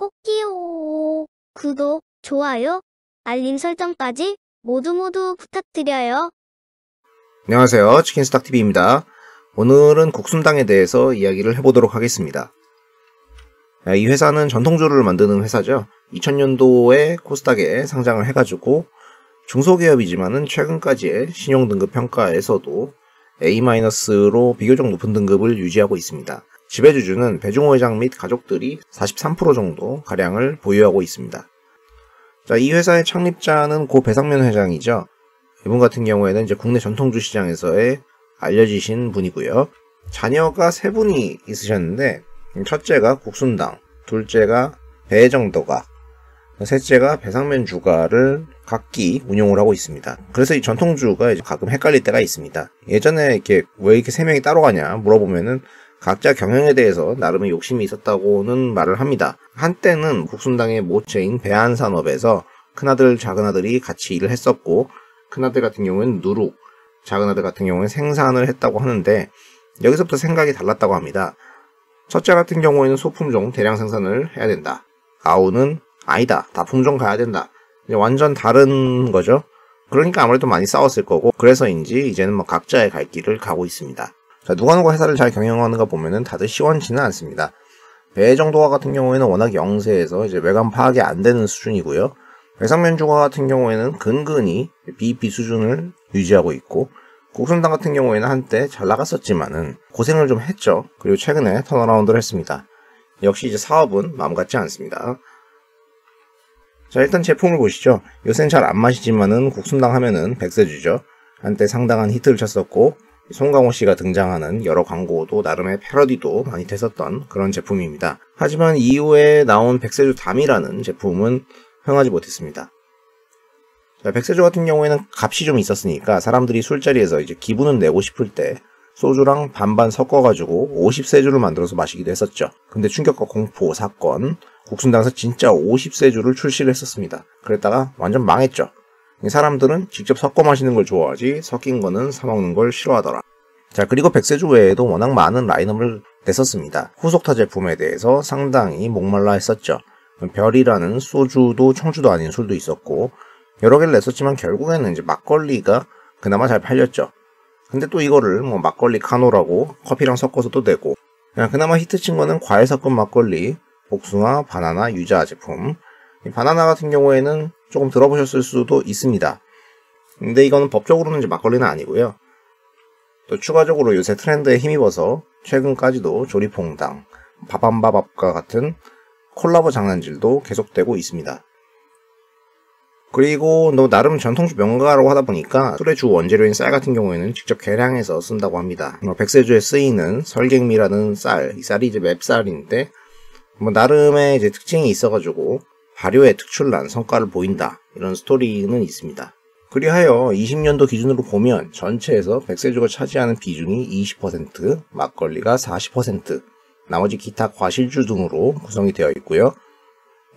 꼭지요. 구독, 좋아요, 알림 설정까지 모두 부탁드려요. 안녕하세요. 치킨스탁TV입니다. 오늘은 국순당에 대해서 이야기를 해보도록 하겠습니다. 이 회사는 전통주를 만드는 회사죠. 2000년도에 코스닥에 상장을 해가지고 중소기업이지만은 최근까지의 신용등급 평가에서도 A-로 비교적 높은 등급을 유지하고 있습니다. 지배주주는 배중호 회장 및 가족들이 43% 정도 가량을 보유하고 있습니다. 자, 이 회사의 창립자는 고 배상면 회장이죠. 이분 같은 경우에는 이제 국내 전통주 시장에서의 알려지신 분이고요. 자녀가 세 분이 있으셨는데, 첫째가 국순당, 둘째가 배정도가, 셋째가 배상면 주가를 각기 운용을 하고 있습니다. 그래서 이 전통주가 이제 가끔 헷갈릴 때가 있습니다. 예전에 이렇게 왜 이렇게 세 명이 따로 가냐 물어보면은 각자 경영에 대해서 나름의 욕심이 있었다고는 말을 합니다. 한때는 국순당의 모체인 배안산업에서 큰아들, 작은아들이 같이 일을 했었고, 큰아들 같은 경우는 누룩, 작은아들 같은 경우는 생산을 했다고 하는데, 여기서부터 생각이 달랐다고 합니다. 첫째 같은 경우에는 소품종 대량 생산을 해야 된다. 아우는 아니다, 다품종 가야 된다. 이제 완전 다른 거죠. 그러니까 아무래도 많이 싸웠을 거고, 그래서인지 이제는 뭐 각자의 갈 길을 가고 있습니다. 자, 누가 회사를 잘 경영하는가 보면은 다들 시원치는 않습니다. 배정도가 같은 경우에는 워낙 영세해서 이제 외관 파악이 안 되는 수준이고요. 배상면 주가 같은 경우에는 근근히 BEP 수준을 유지하고 있고, 국순당 같은 경우에는 한때 잘 나갔었지만은 고생을 좀 했죠. 그리고 최근에 턴어라운드를 했습니다. 역시 이제 사업은 마음 같지 않습니다. 자, 일단 제품을 보시죠. 요새는 잘 안 마시지만은 국순당 하면은 백세주죠. 한때 상당한 히트를 쳤었고, 송강호 씨가 등장하는 여러 광고도 나름의 패러디도 많이 됐었던 그런 제품입니다. 하지만 이후에 나온 백세주 담이라는 제품은 흥하지 못했습니다. 자, 백세주 같은 경우에는 값이 좀 있었으니까 사람들이 술자리에서 이제 기분은 내고 싶을 때 소주랑 반반 섞어가지고 50세주를 만들어서 마시기도 했었죠. 근데 충격과 공포, 사건, 국순당에서 진짜 50세주를 출시를 했었습니다. 그랬다가 완전 망했죠. 사람들은 직접 섞어 마시는 걸 좋아하지 섞인 거는 사 먹는 걸 싫어하더라. 자, 그리고 백세주 외에도 워낙 많은 라인업을 냈었습니다. 후속타 제품에 대해서 상당히 목말라 했었죠. 별이라는 소주도 청주도 아닌 술도 있었고, 여러 개를 냈었지만 결국에는 이제 막걸리가 그나마 잘 팔렸죠. 근데 또 이거를 뭐 막걸리 카노라고 커피랑 섞어서도 되고, 그나마 히트친 거는 과일 섞은 막걸리, 복숭아, 바나나, 유자 제품. 이 바나나 같은 경우에는 조금 들어보셨을 수도 있습니다. 근데 이거는 법적으로는 이제 막걸리는 아니고요. 또 추가적으로 요새 트렌드에 힘입어서 최근까지도 조리퐁당, 밥안밥과 같은 콜라보 장난질도 계속되고 있습니다. 그리고 나름 전통주 명가라고 하다 보니까 술의 주 원재료인 쌀 같은 경우에는 직접 계량해서 쓴다고 합니다. 백세주에 쓰이는 설갱미라는 쌀, 이 쌀이 이제 맵쌀인데 나름의 이제 특징이 있어가지고 발효에 특출난 성과를 보인다, 이런 스토리는 있습니다. 그리하여 20년도 기준으로 보면 전체에서 백세주가 차지하는 비중이 20%, 막걸리가 40%, 나머지 기타 과실주 등으로 구성이 되어 있고요.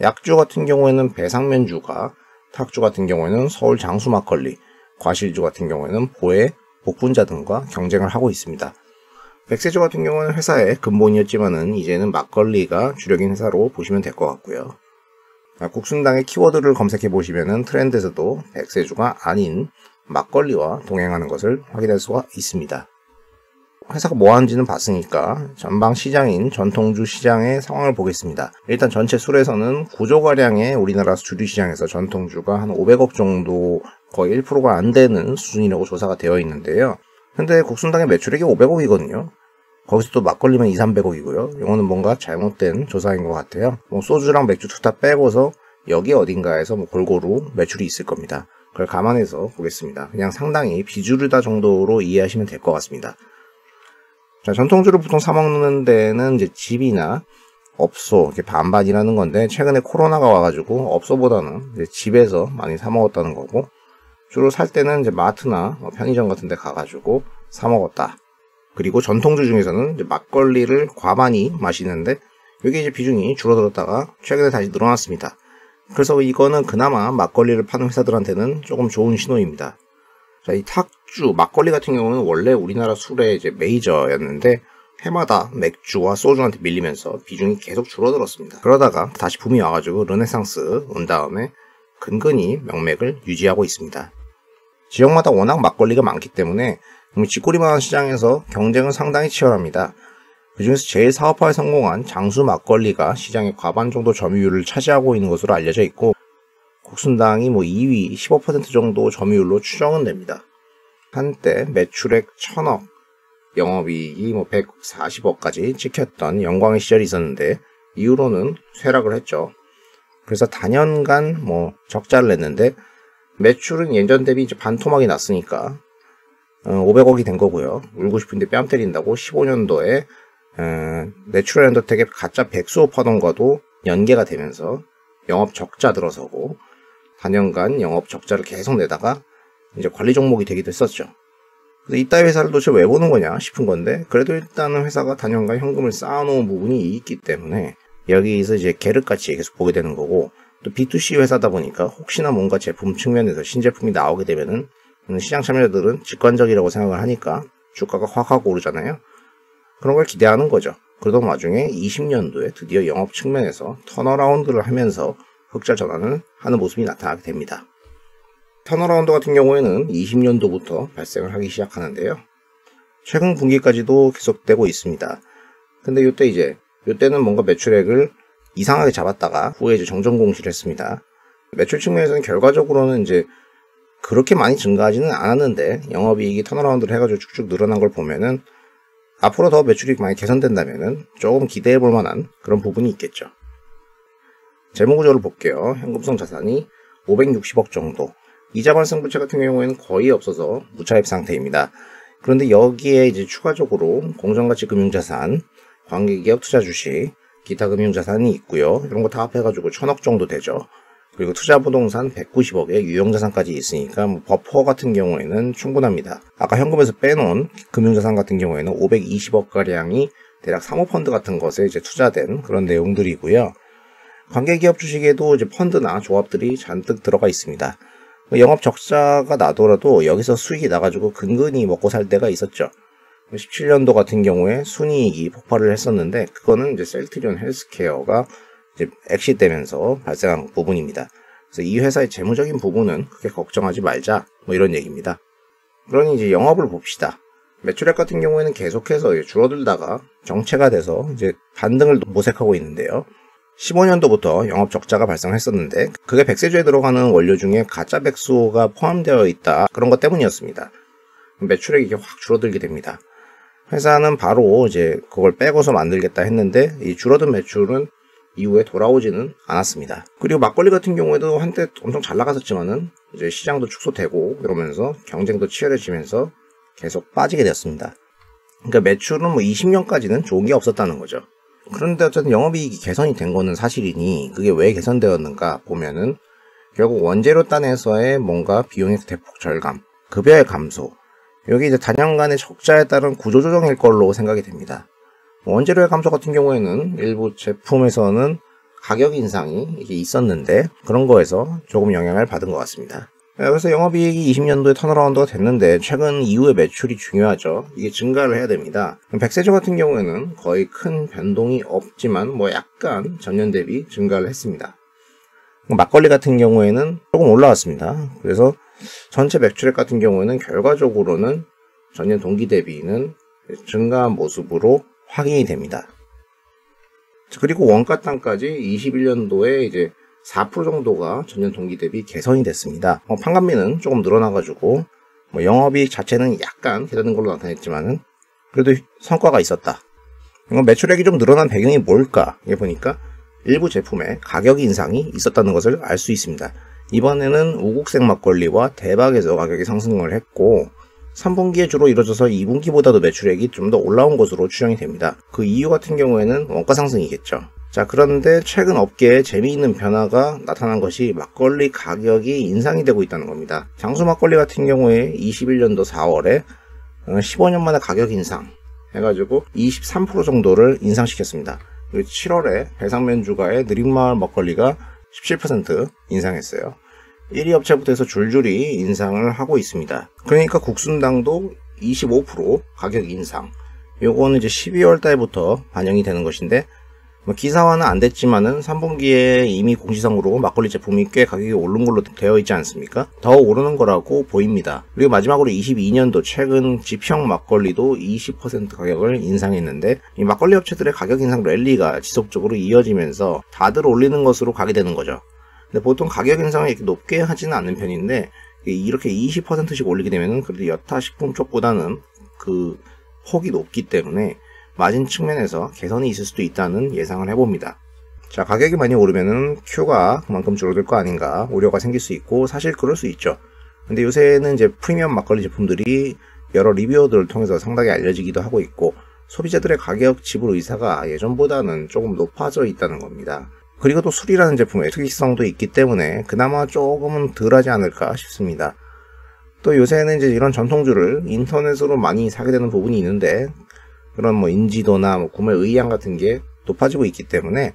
약주 같은 경우에는 배상면주가, 탁주 같은 경우에는 서울 장수 막걸리, 과실주 같은 경우에는 보혜, 복분자 등과 경쟁을 하고 있습니다. 백세주 같은 경우는 회사의 근본이었지만은 이제는 막걸리가 주력인 회사로 보시면 될 것 같고요. 국순당의 키워드를 검색해 보시면은 트렌드에서도 백세주가 아닌 막걸리와 동행하는 것을 확인할 수가 있습니다. 회사가 뭐 하는지는 봤으니까 전방 시장인 전통주 시장의 상황을 보겠습니다. 일단 전체 술에서는 구조가량의 우리나라 주류 시장에서 전통주가 한 500억 정도, 거의 1%가 안 되는 수준이라고 조사가 되어 있는데요. 근데 국순당의 매출액이 500억이거든요. 거기서 또 막걸리면 200~300억이고요. 이거는 뭔가 잘못된 조사인 것 같아요. 소주랑 맥주 투 다 빼고서 여기 어딘가에서 골고루 매출이 있을 겁니다. 그걸 감안해서 보겠습니다. 그냥 상당히 비주류다 정도로 이해하시면 될 것 같습니다. 자, 전통주를 보통 사 먹는 데는 이제 집이나 업소, 이렇게 반반이라는 건데, 최근에 코로나가 와가지고 업소보다는 이제 집에서 많이 사 먹었다는 거고, 주로 살 때는 이제 마트나 편의점 같은 데 가가지고 사 먹었다. 그리고 전통주 중에서는 이제 막걸리를 과반이 마시는데, 여기 이제 비중이 줄어들었다가 최근에 다시 늘어났습니다. 그래서 이거는 그나마 막걸리를 파는 회사들한테는 조금 좋은 신호입니다. 자, 이 탁주, 막걸리 같은 경우는 원래 우리나라 술의 이제 메이저였는데, 해마다 맥주와 소주한테 밀리면서 비중이 계속 줄어들었습니다. 그러다가 다시 붐이 와가지고 르네상스 온 다음에 근근히 명맥을 유지하고 있습니다. 지역마다 워낙 막걸리가 많기 때문에 쥐꼬리만한 시장에서 경쟁은 상당히 치열합니다. 그중에서 제일 사업화에 성공한 장수 막걸리가 시장의 과반 정도 점유율을 차지하고 있는 것으로 알려져 있고, 국순당이 2위 15% 정도 점유율로 추정은 됩니다. 한때 매출액 1000억, 영업이익이 140억까지 찍혔던 영광의 시절이 있었는데 이후로는 쇠락을 했죠. 그래서 단연간 적자를 냈는데 매출은 예전 대비 이제 반토막이 났으니까 500억이 된 거고요. 울고 싶은데 뺨 때린다고 15년도에 내추럴 엔더텍의 가짜 백수호 파동과도 연계가 되면서 영업 적자 들어서고 단연간 영업 적자를 계속 내다가 이제 관리 종목이 되기도 했었죠. 그래서 이따위 회사를 도대체 왜 보는 거냐 싶은 건데, 그래도 일단은 회사가 단연간 현금을 쌓아놓은 부분이 있기 때문에 여기서 이제 계륵같이 계속 보게 되는 거고, 또 B2C 회사다 보니까 혹시나 뭔가 제품 측면에서 신제품이 나오게 되면은 시장 참여자들은 직관적이라고 생각을 하니까 주가가 확 하고 오르잖아요. 그런 걸 기대하는 거죠. 그러던 와중에 20년도에 드디어 영업 측면에서 턴어라운드를 하면서 흑자 전환을 하는 모습이 나타나게 됩니다. 턴어라운드 같은 경우에는 20년도부터 발생을 하기 시작하는데요. 최근 분기까지도 계속되고 있습니다. 근데 이때는 뭔가 매출액을 이상하게 잡았다가 후에 이제 정정 공시를 했습니다. 매출 측면에서는 결과적으로는 이제 그렇게 많이 증가하지는 않았는데 영업이익이 턴어라운드를 해가지고 쭉쭉 늘어난 걸 보면은 앞으로 더 매출이 많이 개선된다면은 조금 기대해 볼 만한 그런 부분이 있겠죠. 재무구조를 볼게요. 현금성 자산이 560억 정도. 이자 발생 부채 같은 경우에는 거의 없어서 무차입 상태입니다. 그런데 여기에 이제 추가적으로 공정가치 금융자산, 관계기업 투자 주식, 기타 금융자산이 있고요. 이런 거 다 합해가지고 1000억 정도 되죠. 그리고 투자부동산 190억에 유형자산까지 있으니까 버퍼 같은 경우에는 충분합니다. 아까 현금에서 빼놓은 금융자산 같은 경우에는 520억가량이 대략 사모펀드 같은 것에 이제 투자된 그런 내용들이고요. 관계기업 주식에도 이제 펀드나 조합들이 잔뜩 들어가 있습니다. 영업 적자가 나더라도 여기서 수익이 나가지고 근근히 먹고 살 때가 있었죠. 17년도 같은 경우에 순이익이 폭발을 했었는데 그거는 이제 셀트리온 헬스케어가 이제 엑시되면서 발생한 부분입니다. 그래서 이 회사의 재무적인 부분은 크게 걱정하지 말자 이런 얘기입니다. 그러니 이제 영업을 봅시다. 매출액 같은 경우에는 계속해서 줄어들다가 정체가 돼서 이제 반등을 모색하고 있는데요. 15년도부터 영업 적자가 발생했었는데 그게 백세주에 들어가는 원료 중에 가짜 백수호가 포함되어 있다, 그런 것 때문이었습니다. 매출액이 이게 확 줄어들게 됩니다. 회사는 바로 이제 그걸 빼고서 만들겠다 했는데 이 줄어든 매출은 이후에 돌아오지는 않았습니다. 그리고 막걸리 같은 경우에도 한때 엄청 잘 나갔었지만은 이제 시장도 축소되고 이러면서 경쟁도 치열해지면서 계속 빠지게 되었습니다. 그러니까 매출은 20년까지는 좋은 게 없었다는 거죠. 그런데 어쨌든 영업이익이 개선이 된 거는 사실이니 그게 왜 개선되었는가 보면은 결국 원재료 단에서의 뭔가 비용의 대폭 절감, 급여의 감소, 여기 이제 단연간의 적자에 따른 구조조정일 걸로 생각이 됩니다. 원재료의 감소 같은 경우에는 일부 제품에서는 가격 인상이 이게 있었는데 그런 거에서 조금 영향을 받은 것 같습니다. 그래서 영업이익이 20년도에 턴어라운드가 됐는데 최근 이후의 매출이 중요하죠. 이게 증가를 해야 됩니다. 백세조 같은 경우에는 거의 큰 변동이 없지만 약간 전년 대비 증가를 했습니다. 막걸리 같은 경우에는 조금 올라왔습니다. 그래서 전체 매출액 같은 경우에는 결과적으로는 전년 동기 대비는 증가한 모습으로 확인이 됩니다. 그리고 원가 땅까지 21년도에 이제 4% 정도가 전년 동기 대비 개선이 됐습니다. 판관비는 조금 늘어나가지고 영업이익 자체는 약간 개선된 걸로 나타냈지만은 그래도 성과가 있었다. 매출액이 좀 늘어난 배경이 뭘까? 이게 보니까 일부 제품에 가격 인상이 있었다는 것을 알 수 있습니다. 이번에는 우국색 막걸리와 대박에서 가격이 상승을 했고 3분기에 주로 이루어져서 2분기보다도 매출액이 좀 더 올라온 것으로 추정이 됩니다. 그 이유 같은 경우에는 원가 상승이겠죠. 자, 그런데 최근 업계에 재미있는 변화가 나타난 것이 막걸리 가격이 인상이 되고 있다는 겁니다. 장수 막걸리 같은 경우에 21년도 4월에 15년 만에 가격 인상 해가지고 23% 정도를 인상시켰습니다. 그리고 7월에 배상면주가의 느린마을 막걸리가 17% 인상했어요. 1위 업체부터 해서 줄줄이 인상을 하고 있습니다. 그러니까 국순당도 25% 가격 인상, 요거는 이제 12월 달부터 반영이 되는 것인데, 기사화는 안 됐지만은 3분기에 이미 공시상으로 막걸리 제품이 꽤 가격이 오른 걸로 되어 있지 않습니까? 더 오르는 거라고 보입니다. 그리고 마지막으로 22년도 최근 지평 막걸리도 20% 가격을 인상했는데, 이 막걸리 업체들의 가격 인상 랠리가 지속적으로 이어지면서 다들 올리는 것으로 가게 되는 거죠. 근데 보통 가격 인상을 이렇게 높게 하지는 않는 편인데, 이렇게 20%씩 올리게 되면은 그래도 여타 식품 쪽보다는 그 폭이 높기 때문에 마진 측면에서 개선이 있을 수도 있다는 예상을 해봅니다. 자, 가격이 많이 오르면은 Q가 그만큼 줄어들 거 아닌가 우려가 생길 수 있고, 사실 그럴 수 있죠. 근데 요새는 이제 프리미엄 막걸리 제품들이 여러 리뷰어들을 통해서 상당히 알려지기도 하고 있고, 소비자들의 가격 지불 의사가 예전보다는 조금 높아져 있다는 겁니다. 그리고 또 술이라는 제품의 특이성도 있기 때문에 그나마 조금은 덜하지 않을까 싶습니다. 또 요새는 이제 이런 전통주를 인터넷으로 많이 사게 되는 부분이 있는데, 그런 인지도나 구매 의향 같은 게 높아지고 있기 때문에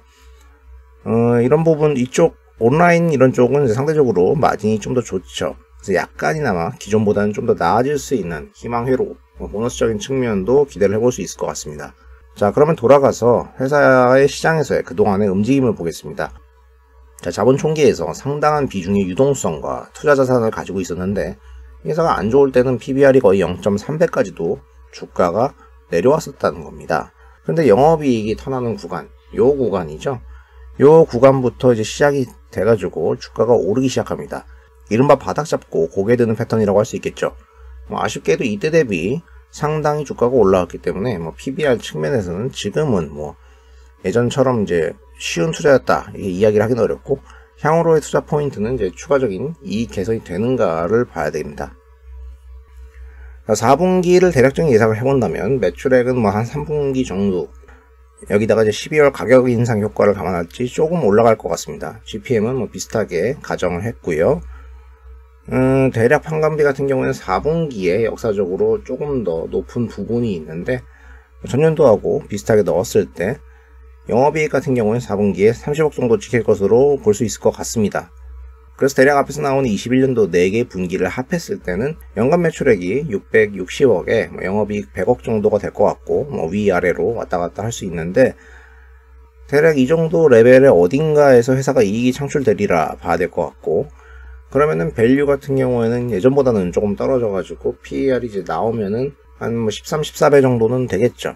이런 부분, 이쪽 온라인 이런 쪽은 상대적으로 마진이 좀 더 좋죠. 그래서 약간이나마 기존보다는 좀 더 나아질 수 있는 희망회로 보너스적인 측면도 기대를 해볼 수 있을 것 같습니다. 자, 그러면 돌아가서 회사의 시장에서의 그동안의 움직임을 보겠습니다. 자, 자본 총계에서 상당한 비중의 유동성과 투자 자산을 가지고 있었는데, 회사가 안 좋을 때는 PBR이 거의 0.3배까지도 주가가 내려왔었다는 겁니다. 근데 영업이익이 터나는 구간, 요 구간이죠. 요 구간부터 이제 시작이 돼가지고 주가가 오르기 시작합니다. 이른바 바닥 잡고 고개 드는 패턴이라고 할 수 있겠죠. 아쉽게도 이때 대비 상당히 주가가 올라왔기 때문에 PBR 측면에서는 지금은 예전처럼 이제 쉬운 투자였다 이게 이야기를 하기는 어렵고, 향후로의 투자 포인트는 이제 추가적인 이익 개선이 되는가를 봐야 됩니다. 4분기를 대략적인 예상을 해본다면 매출액은 한 3분기 정도, 여기다가 이제 12월 가격 인상 효과를 감안할지 조금 올라갈 것 같습니다. GPM은 비슷하게 가정을 했고요. 대략 판관비 같은 경우에는 4분기에 역사적으로 조금 더 높은 부분이 있는데, 전년도하고 비슷하게 넣었을 때 영업이익 같은 경우는 4분기에 30억 정도 찍힐 것으로 볼 수 있을 것 같습니다. 그래서 대략 앞에서 나오는 21년도 4개 분기를 합했을 때는 연간 매출액이 660억에 영업이익 100억 정도가 될 것 같고, 위아래로 왔다 갔다 할 수 있는데, 대략 이 정도 레벨의 어딘가에서 회사가 이익이 창출되리라 봐야 될 것 같고, 그러면은 밸류 같은 경우에는 예전보다는 조금 떨어져가지고 PER이 이제 나오면은 한 13, 14배 정도는 되겠죠.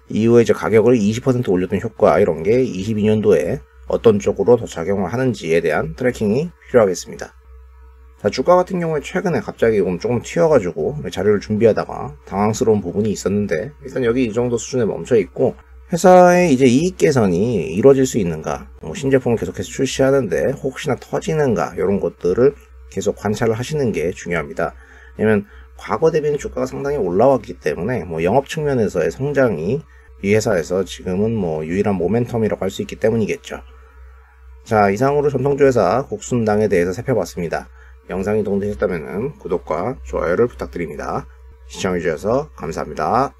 이후에 이제 가격을 20% 올렸던 효과, 이런 게 22년도에 어떤 쪽으로 더 작용을 하는지에 대한 트래킹이 필요하겠습니다. 자, 주가 같은 경우에 최근에 갑자기 조금 튀어가지고 자료를 준비하다가 당황스러운 부분이 있었는데, 일단 여기 이 정도 수준에 멈춰 있고, 회사의 이제 이익 개선이 이루어질 수 있는가, 신제품을 계속해서 출시하는데 혹시나 터지는가, 이런 것들을 계속 관찰을 하시는 게 중요합니다. 왜냐면 과거 대비는 주가가 상당히 올라왔기 때문에 영업 측면에서의 성장이 이 회사에서 지금은 유일한 모멘텀이라고 할 수 있기 때문이겠죠. 자, 이상으로 전통주회사 국순당에 대해서 살펴봤습니다. 영상이 도움되셨다면 구독과 좋아요를 부탁드립니다. 시청해주셔서 감사합니다.